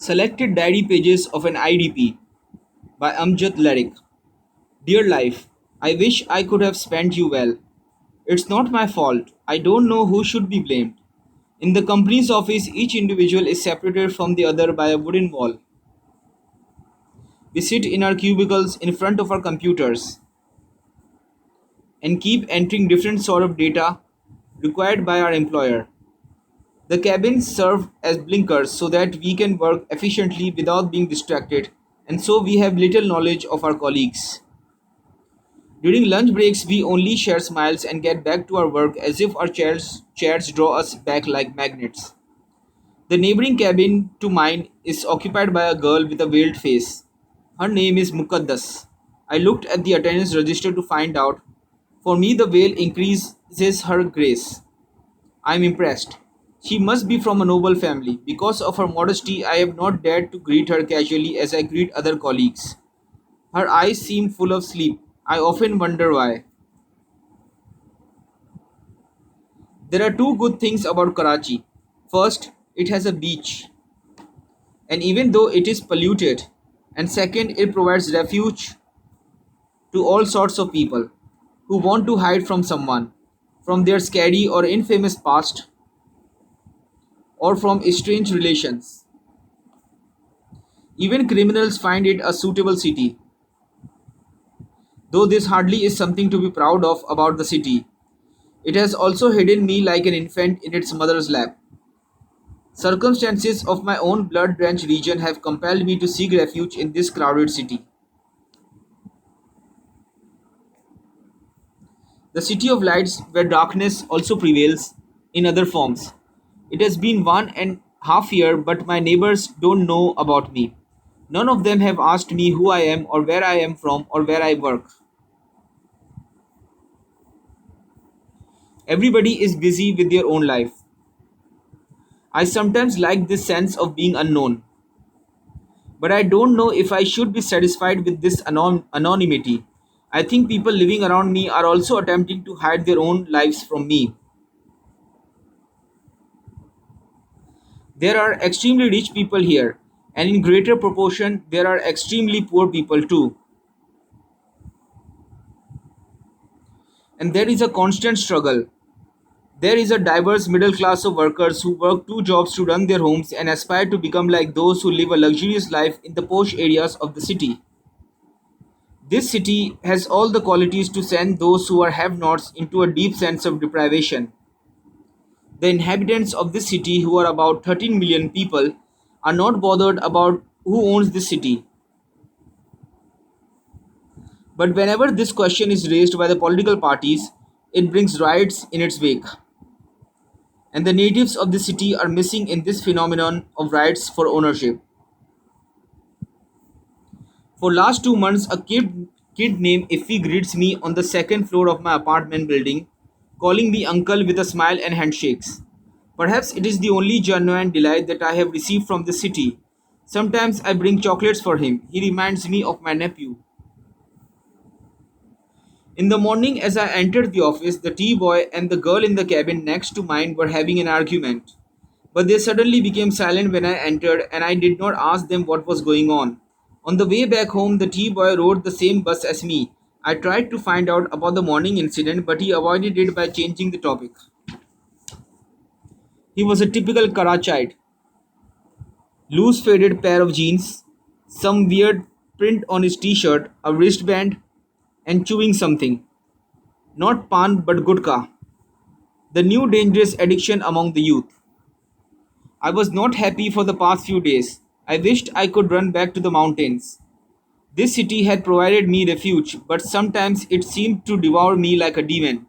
Selected diary pages of an IDP by Amjad Lyric. Dear life, I wish I could have spent you well. It's not my fault. I don't know who should be blamed. In the company's office, each individual is separated from the other by a wooden wall. We sit in our cubicles in front of our computers and keep entering different sort of data required by our employer. The cabins serve as blinkers so that we can work efficiently without being distracted, and so we have little knowledge of our colleagues. During lunch breaks, we only share smiles and get back to our work as if our chairs draw us back like magnets. The neighboring cabin to mine is occupied by a girl with a veiled face. Her name is Mukaddas. I looked at the attendance register to find out. For me, the veil increases her grace. I am impressed. She must be from a noble family. Because of her modesty, I have not dared to greet her casually as I greet other colleagues. Her eyes seem full of sleep. I often wonder why. There are two good things about Karachi. First, it has a beach, and even though it is polluted, and second, it provides refuge to all sorts of people who want to hide from someone, from their scary or infamous past, or from estranged relations. Even criminals find it a suitable city, though this hardly is something to be proud of about the city. It has also hidden me like an infant in its mother's lap. Circumstances of my own blood drenched region have compelled me to seek refuge in this crowded city. The city of lights where darkness also prevails in other forms. It has been 1.5 years, but my neighbors don't know about me. None of them have asked me who I am or where I am from or where I work. Everybody is busy with their own life. I sometimes like this sense of being unknown, but I don't know if I should be satisfied with this anonymity. I think people living around me are also attempting to hide their own lives from me. There are extremely rich people here, and in greater proportion, there are extremely poor people too. And there is a constant struggle. There is a diverse middle class of workers who work two jobs to run their homes and aspire to become like those who live a luxurious life in the posh areas of the city. This city has all the qualities to send those who are have nots into a deep sense of deprivation. The inhabitants of this city, who are about 13 million people, are not bothered about who owns this city. But whenever this question is raised by the political parties, it brings riots in its wake. And the natives of the city are missing in this phenomenon of riots for ownership. For last 2 months, a kid named Iffy greets me on the second floor of my apartment building, calling me uncle with a smile and handshakes. Perhaps it is the only genuine delight that I have received from the city. Sometimes I bring chocolates for him. He reminds me of my nephew. In the morning, as I entered the office, the tea boy and the girl in the cabin next to mine were having an argument. But they suddenly became silent when I entered, and I did not ask them what was going on. On the way back home, the tea boy rode the same bus as me. I tried to find out about the morning incident, but he avoided it by changing the topic. He was a typical Karachite, loose faded pair of jeans, some weird print on his t-shirt, a wristband, and chewing something. Not pan but gutka, the new dangerous addiction among the youth. I was not happy for the past few days. I wished I could run back to the mountains. This city had provided me refuge, but sometimes it seemed to devour me like a demon.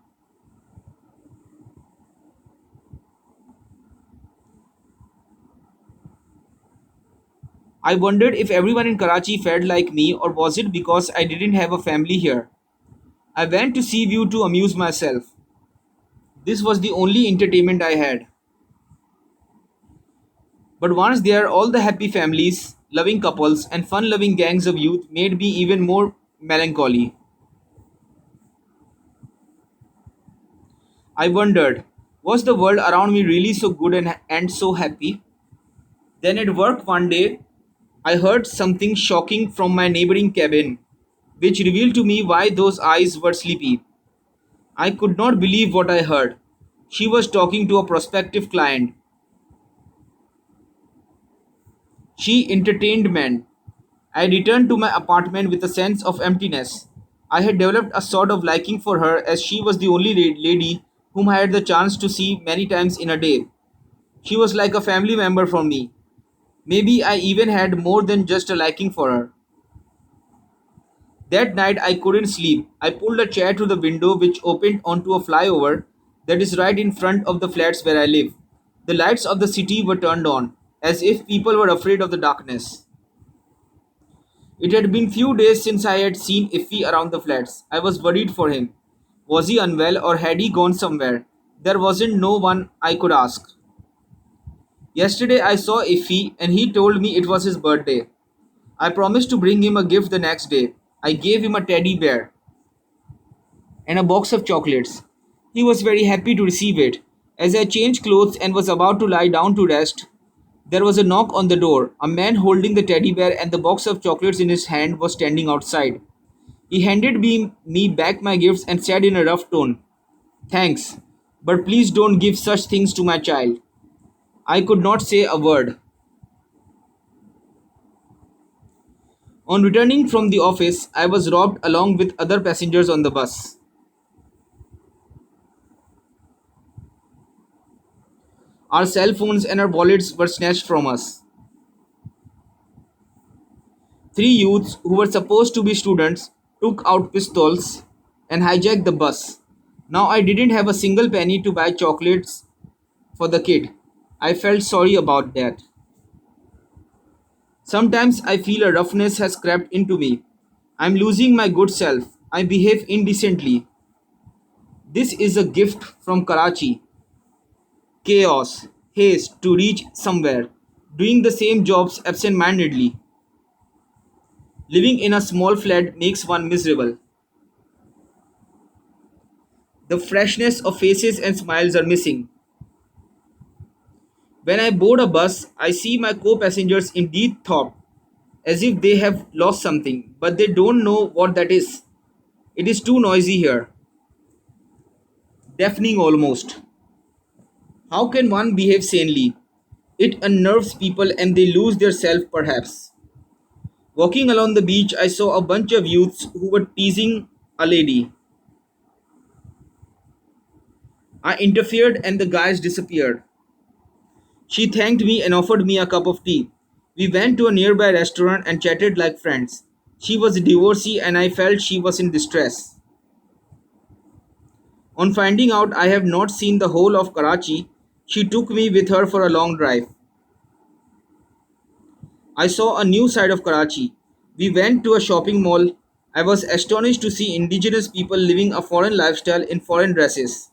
I wondered if everyone in Karachi felt like me, or was it because I didn't have a family here. I went to Sea View to amuse myself. This was the only entertainment I had. But once there, all the happy families, loving couples, and fun loving gangs of youth made me even more melancholy. I wondered, was the world around me really so good and so happy? Then at work one day, I heard something shocking from my neighboring cabin, which revealed to me why those eyes were sleepy. I could not believe what I heard. She was talking to a prospective client. She entertained men. I returned to my apartment with a sense of emptiness. I had developed a sort of liking for her as she was the only lady whom I had the chance to see many times in a day. She was like a family member for me. Maybe I even had more than just a liking for her. That night I couldn't sleep. I pulled a chair to the window which opened onto a flyover that is right in front of the flats where I live. The lights of the city were turned on, as if people were afraid of the darkness. It had been few days since I had seen Iffy around the flats. I was worried for him. Was he unwell or had he gone somewhere? There wasn't no one I could ask. Yesterday I saw Iffy and he told me it was his birthday. I promised to bring him a gift the next day. I gave him a teddy bear and a box of chocolates. He was very happy to receive it. As I changed clothes and was about to lie down to rest, there was a knock on the door. A man holding the teddy bear and the box of chocolates in his hand was standing outside. He handed me back my gifts and said in a rough tone, "Thanks, but please don't give such things to my child." I could not say a word. On returning from the office, I was robbed along with other passengers on the bus. Our cell phones and our wallets were snatched from us. Three youths who were supposed to be students took out pistols and hijacked the bus. Now I didn't have a single penny to buy chocolates for the kid. I felt sorry about that. Sometimes I feel a roughness has crept into me. I'm losing my good self. I behave indecently. This is a gift from Karachi. Chaos, haste to reach somewhere, doing the same jobs absent mindedly. Living in a small flat makes one miserable. The freshness of faces and smiles are missing. When I board a bus, I see my co passengers in deep thought, as if they have lost something, but they don't know what that is. It is too noisy here, deafening almost. How can one behave sanely? It unnerves people and they lose their self, perhaps. Walking along the beach, I saw a bunch of youths who were teasing a lady. I interfered and the guys disappeared. She thanked me and offered me a cup of tea. We went to a nearby restaurant and chatted like friends. She was a divorcee and I felt she was in distress. On finding out I have not seen the whole of Karachi, she took me with her for a long drive. I saw a new side of Karachi. We went to a shopping mall. I was astonished to see indigenous people living a foreign lifestyle in foreign dresses.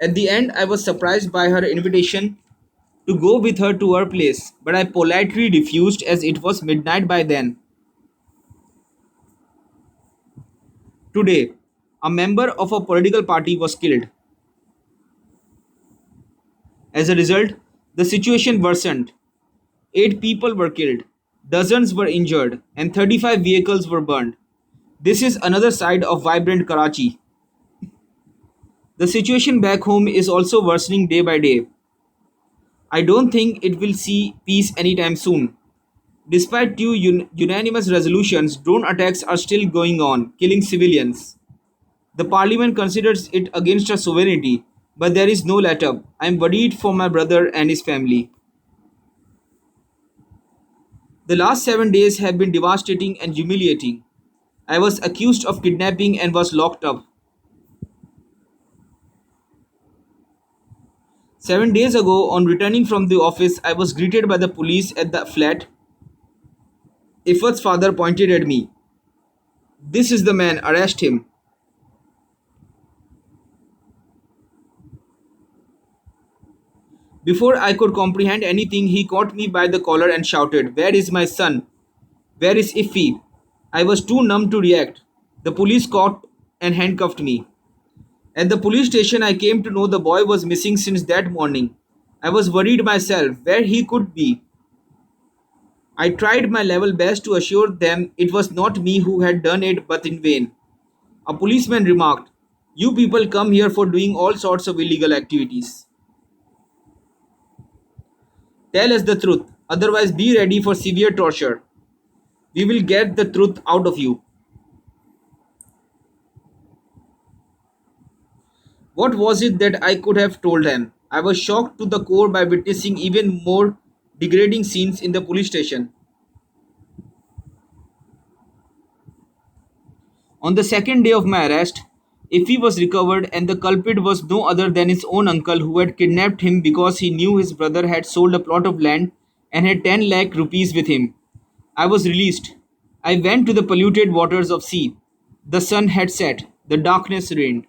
At the end, I was surprised by her invitation to go with her to her place, but I politely refused as it was midnight by then. Today, a member of a political party was killed. As a result, the situation worsened. 8 people were killed, dozens were injured, and 35 vehicles were burned. This is another side of vibrant Karachi. The situation back home is also worsening day by day. I don't think it will see peace anytime soon. Despite two unanimous resolutions, drone attacks are still going on, killing civilians. The parliament considers it against our sovereignty, but there is no let up. I am worried for my brother and his family. The last 7 days have been devastating and humiliating. I was accused of kidnapping and was locked up. 7 days ago, on returning from the office, I was greeted by the police at the flat. Iffat's father pointed at me. "This is the man, arrest him." Before I could comprehend anything, he caught me by the collar and shouted, "Where is my son? Where is Iffy?" I was too numb to react. The police caught and handcuffed me. At the police station, I came to know the boy was missing since that morning. I was worried myself where he could be. I tried my level best to assure them it was not me who had done it, but in vain. A policeman remarked, "You people come here for doing all sorts of illegal activities. Tell us the truth, otherwise, be ready for severe torture. We will get the truth out of you." What was it that I could have told him? I was shocked to the core by witnessing even more degrading scenes in the police station. On the second day of my arrest, Iffy was recovered, and the culprit was no other than his own uncle who had kidnapped him because he knew his brother had sold a plot of land and had 10 lakh rupees with him. I was released. I went to the polluted waters of sea. The sun had set. The darkness reigned.